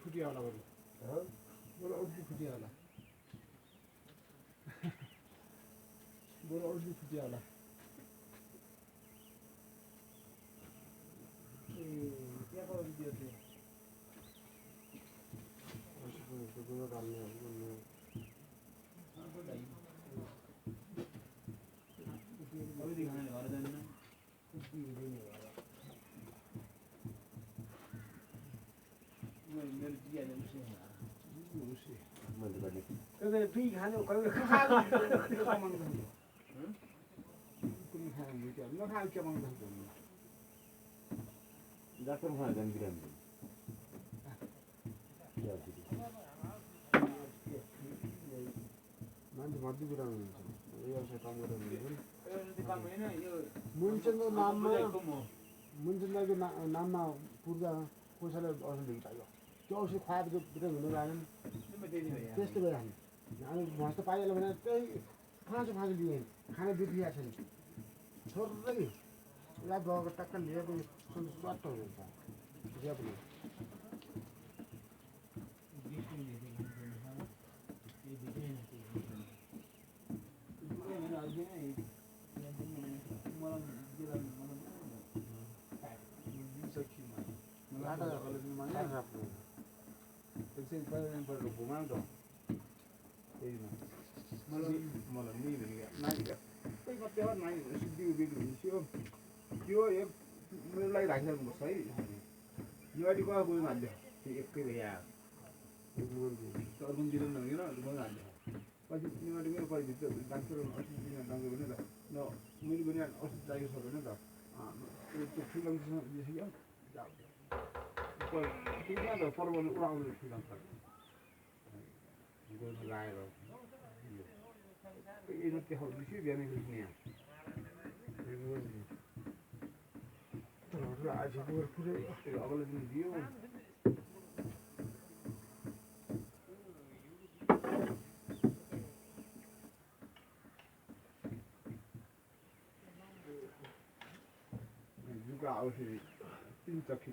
फुटिया होला बोला औषधि फुटिया होला बोला औषधि फुटिया होला क्या करो वीडियो से तो दोनों डालने हैं अभी दिखाने वाला जानना कुछ भी नहीं वाला मेरे दिया ने उसे 그게 비하는 거기 하고 그거만 응? 그럼 하는 거지. 너 할 게만 하고. ডাক্তার ওখানে যান গ্রামে 나한테 맞기라는 거지. 여기서 까먹으라는 건. 문천도 문천나게 남나 부르다 고사를 어디서 되겠다요. 저시 과도 그러는 거는 테스트 해야 해. 나는 마스터 पाइला भने त्यही फाँचो लिए खाने बिक्री छ नि छोरै ला गएको टक्क लिएको स्वाट हुन्छ जे पनि मलाई नि नानीका त्यही मात्रै हो नानी सिद्धि बिग्रि हुन्छ यो एक मलाई राखिराख्नु पर्छ है युवाटी को गयो हाल्यो त्यो एकै भइया अर्को दिन नगेन गयो हाल्यो पछि युवाटी मेरो परिचित डाक्टर 80 दिन डाक्टर भने ल न मैले पनि 80 चाहियो छ भने त त्यो फिल्म देखियो जाऊ पर किन त परवन उडाउने फिल्म छ गयो लाएर ये तो क्या होती है बियाने लिखने हैं तो आज ही वो फिर अगले दिन दियो जुगा आवश्यक 3 तक की